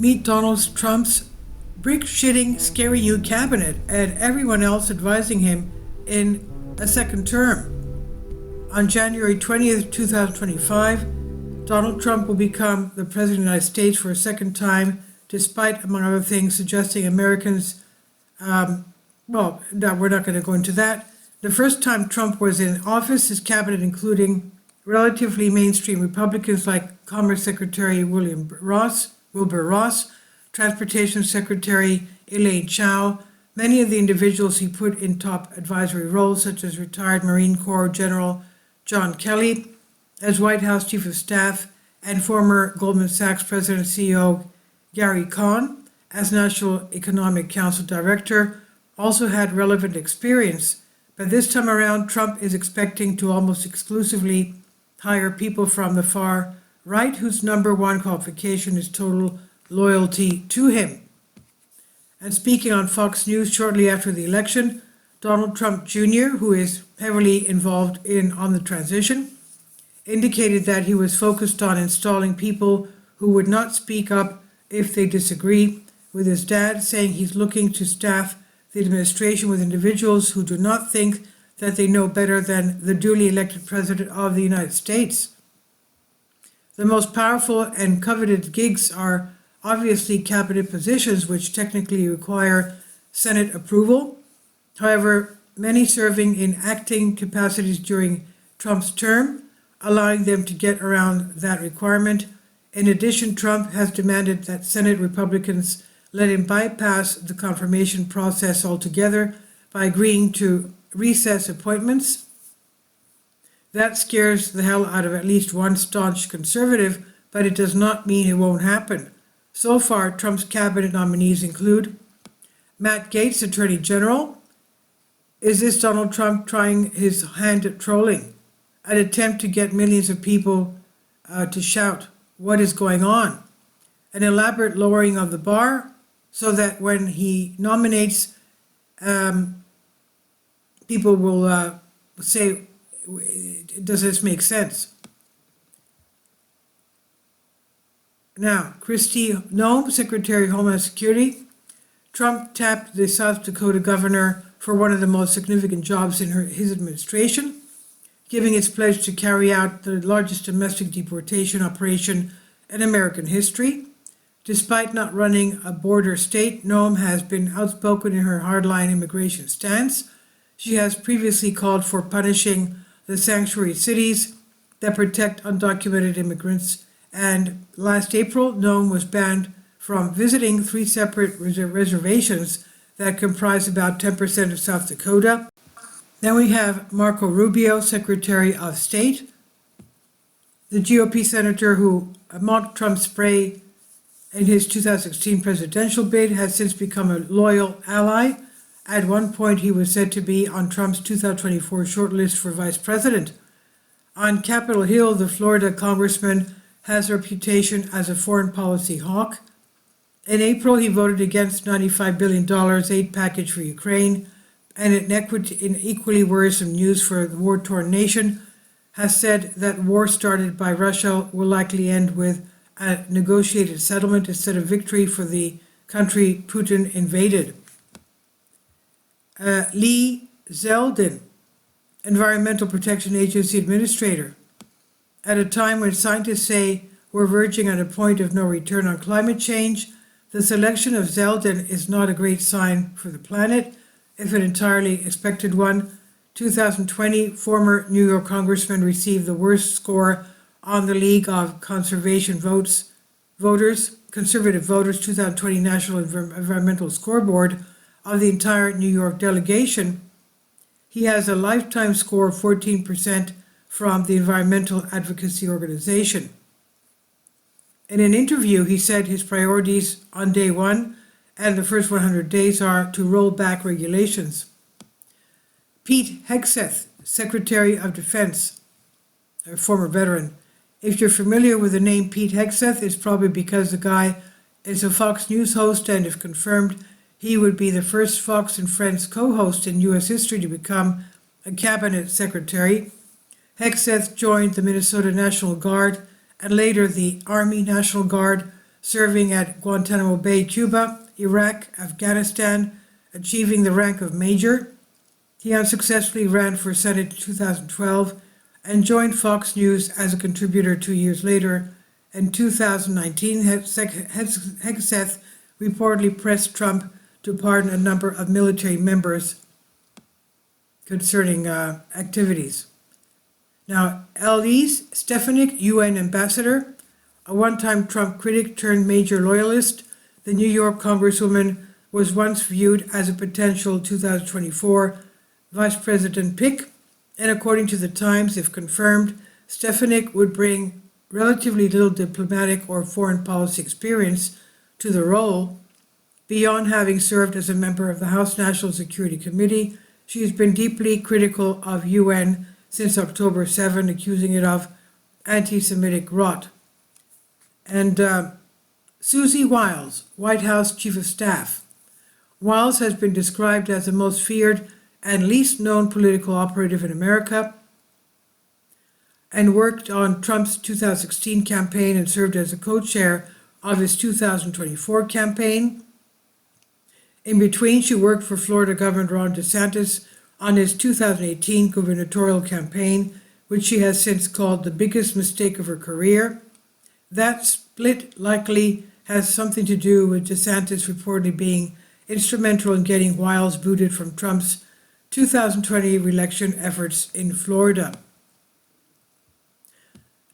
Meet Donald Trump's brick-shitting, scary new cabinet and everyone else advising him in a second term. On January 20th, 2025, Donald Trump will become the President of the United States for a second time, despite, among other things, suggesting Americans, no, we're not going to go into that. The first time Trump was in office, his cabinet, including relatively mainstream Republicans like Commerce Secretary Wilbur Ross, Transportation Secretary Elaine Chao, many of the individuals he put in top advisory roles, such as retired Marine Corps General John Kelly, as White House Chief of Staff, and former Goldman Sachs President and CEO Gary Cohn, as National Economic Council Director, also had relevant experience. But this time around, Trump is expecting to almost exclusively hire people from the far right, whose number one qualification is total loyalty to him. And speaking on Fox News shortly after the election, Donald Trump Jr., who is heavily involved on the transition, indicated that he was focused on installing people who would not speak up if they disagree with his dad, saying he's looking to staff the administration with individuals who do not think that they know better than the duly elected President of the United States. The most powerful and coveted gigs are obviously cabinet positions, which technically require Senate approval. However, many serving in acting capacities during Trump's term, allowing them to get around that requirement. In addition, Trump has demanded that Senate Republicans let him bypass the confirmation process altogether by agreeing to recess appointments. That scares the hell out of at least one staunch conservative, but it does not mean it won't happen. So far, Trump's cabinet nominees include Matt Gaetz, Attorney General. Is this Donald Trump trying his hand at trolling? An attempt to get millions of people to shout, "What is going on?" An elaborate lowering of the bar so that when he nominates, people will say, does this make sense? Now, Kristi Noem, Secretary of Homeland Security. Trump tapped the South Dakota governor for one of the most significant jobs in his administration, giving its pledge to carry out the largest domestic deportation operation in American history. Despite not running a border state, Noem has been outspoken in her hardline immigration stance. She has previously called for punishing the sanctuary cities that protect undocumented immigrants. And last April, Noem was banned from visiting 3 separate reservations that comprise about 10% of South Dakota. Then we have Marco Rubio, Secretary of State, the GOP senator who mocked Trump's spray in his 2016 presidential bid, has since become a loyal ally. At one point, he was said to be on Trump's 2024 shortlist for vice president. On Capitol Hill, the Florida congressman has a reputation as a foreign policy hawk. In April, he voted against $95 billion aid package for Ukraine, and in equally worrisome news for the war-torn nation, has said that war started by Russia will likely end with a negotiated settlement instead of victory for the country Putin invaded. Lee Zeldin, Environmental Protection Agency Administrator. At a time when scientists say we're verging on a point of no return on climate change, the selection of Zeldin is not a great sign for the planet, if an entirely expected one. 2020, former New York Congressman received the worst score on the League of Conservative Voters 2020 National Environmental Scoreboard of the entire New York delegation. He has a lifetime score of 14% from the Environmental Advocacy Organization. In an interview, he said his priorities on day one and the first 100 days are to roll back regulations. Pete Hegseth, Secretary of Defense, a former veteran. If you're familiar with the name Pete Hegseth, it's probably because the guy is a Fox News host, and if confirmed, he would be the first Fox and Friends co-host in U.S. history to become a cabinet secretary. Hegseth joined the Minnesota National Guard and later the Army National Guard serving at Guantanamo Bay, Cuba, Iraq, Afghanistan, achieving the rank of major. He unsuccessfully ran for Senate in 2012 and joined Fox News as a contributor 2 years later. In 2019, Hegseth reportedly pressed Trump to pardon a number of military members concerning activities. Now, Elise Stefanik, UN ambassador, a one-time Trump critic turned major loyalist, the New York congresswoman was once viewed as a potential 2024 vice president pick, and according to the Times, if confirmed, Stefanik would bring relatively little diplomatic or foreign policy experience to the role. Beyond having served as a member of the House National Security Committee, she has been deeply critical of UN since October 7, accusing it of anti-Semitic rot. And Susie Wiles, White House Chief of Staff. Wiles has been described as the most feared and least known political operative in America, and worked on Trump's 2016 campaign and served as a co-chair of his 2024 campaign. In between, she worked for Florida Governor Ron DeSantis on his 2018 gubernatorial campaign, which she has since called the biggest mistake of her career. That split likely has something to do with DeSantis reportedly being instrumental in getting Wiles booted from Trump's 2020 re-election efforts in Florida.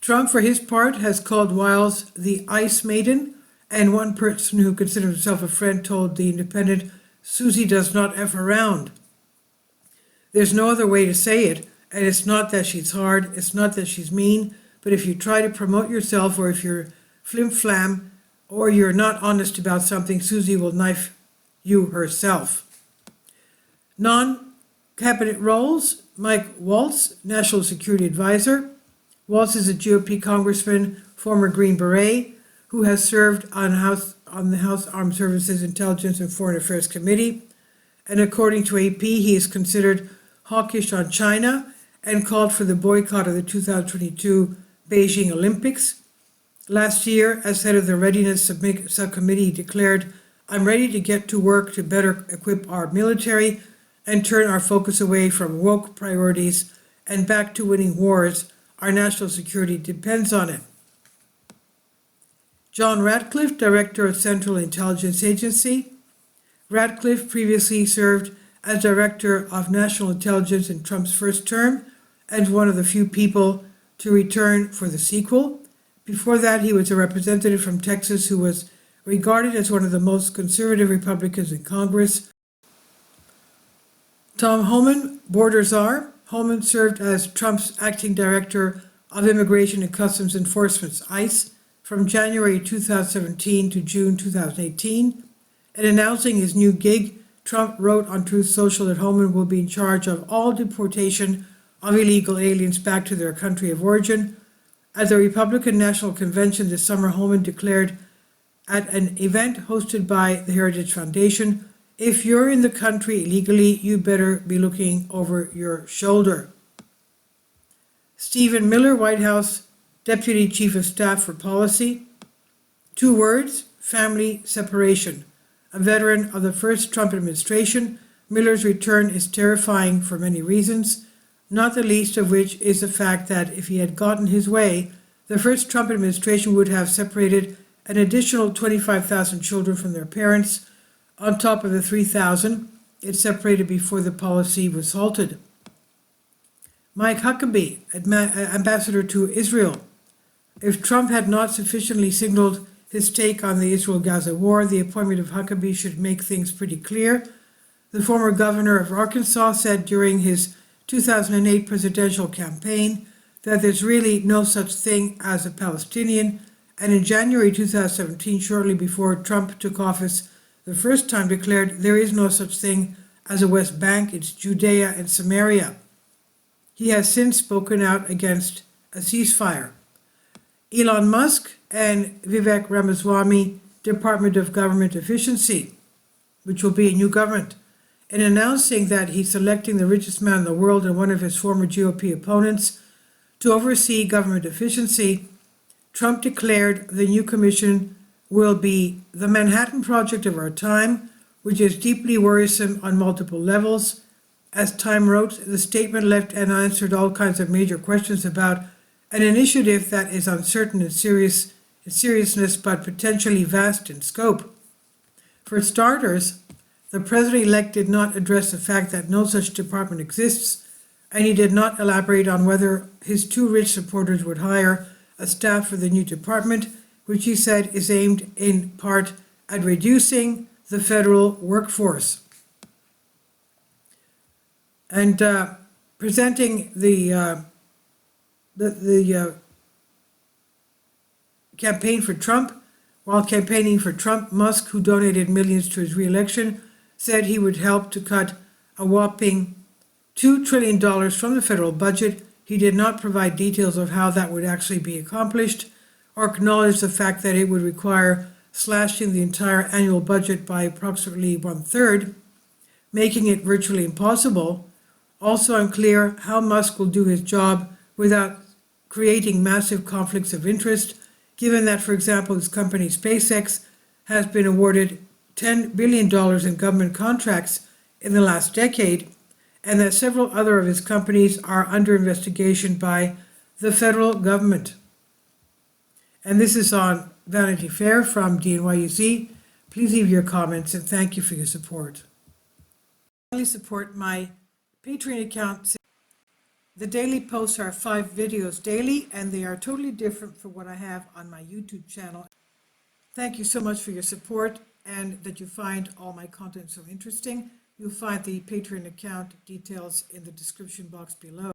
Trump, for his part, has called Wiles the Ice Maiden, and one person who considered himself a friend told The Independent, "Susie does not F around." There's no other way to say it, and it's not that she's hard, it's not that she's mean, but if you try to promote yourself, or if you're flim-flam, or you're not honest about something, Susie will knife you herself. Non-cabinet roles: Mike Waltz, National Security Advisor. Waltz is a GOP congressman, former Green Beret, who has served on the House Armed Services Intelligence and Foreign Affairs Committee. And according to AP, he is considered hawkish on China and called for the boycott of the 2022 Beijing Olympics. Last year, as head of the Readiness Subcommittee, he declared, "I'm ready to get to work to better equip our military and turn our focus away from woke priorities and back to winning wars. Our national security depends on it." John Ratcliffe, Director of Central Intelligence Agency. Ratcliffe previously served as Director of National Intelligence in Trump's first term and one of the few people to return for the sequel. Before that, he was a representative from Texas who was regarded as one of the most conservative Republicans in Congress. Tom Homan, Border Czar. Homan served as Trump's acting Director of Immigration and Customs Enforcement, ICE, from January 2017 to June 2018. In announcing his new gig, Trump wrote on Truth Social that Homan will be in charge of all deportation of illegal aliens back to their country of origin. At the Republican National Convention this summer, Homan declared at an event hosted by the Heritage Foundation, "If you're in the country illegally, you better be looking over your shoulder." Stephen Miller, White House Deputy Chief of Staff for Policy. 2 words: family separation. A veteran of the first Trump administration, Miller's return is terrifying for many reasons, not the least of which is the fact that if he had gotten his way, the first Trump administration would have separated an additional 25,000 children from their parents, on top of the 3,000 it separated before the policy was halted. Mike Huckabee, ambassador to Israel. If Trump had not sufficiently signaled his take on the Israel-Gaza war, the appointment of Huckabee should make things pretty clear. The former governor of Arkansas said during his 2008 presidential campaign that there's really no such thing as a Palestinian, and in January 2017, shortly before Trump took office the first time, declared there is no such thing as a West Bank, it's Judea and Samaria. He has since spoken out against a ceasefire. Elon Musk and Vivek Ramaswamy, Department of Government Efficiency, which will be a new government. In announcing that he's selecting the richest man in the world and one of his former GOP opponents to oversee government efficiency, Trump declared the new commission will be the Manhattan Project of our time, which is deeply worrisome on multiple levels. As Time wrote, the statement left unanswered all kinds of major questions about an initiative that is uncertain in seriousness but potentially vast in scope. For starters, the president-elect did not address the fact that no such department exists, and he did not elaborate on whether his two rich supporters would hire a staff for the new department, which he said is aimed in part at reducing the federal workforce. And presenting the campaign for Trump, while campaigning for Trump, Musk, who donated millions to his re-election, said he would help to cut a whopping $2 trillion from the federal budget. He did not provide details of how that would actually be accomplished, or acknowledge the fact that it would require slashing the entire annual budget by approximately 1/3, making it virtually impossible. Also unclear how Musk will do his job without creating massive conflicts of interest, given that, for example, his company SpaceX has been awarded $10 billion in government contracts in the last decade, and that several other of his companies are under investigation by the federal government. And this is on Vanity Fair from DNYUZ. Please leave your comments and thank you for your support. Finally, support my Patreon account. The daily posts are 5 videos daily, and they are totally different from what I have on my YouTube channel. Thank you so much for your support and that you find all my content so interesting. You'll find the Patreon account details in the description box below.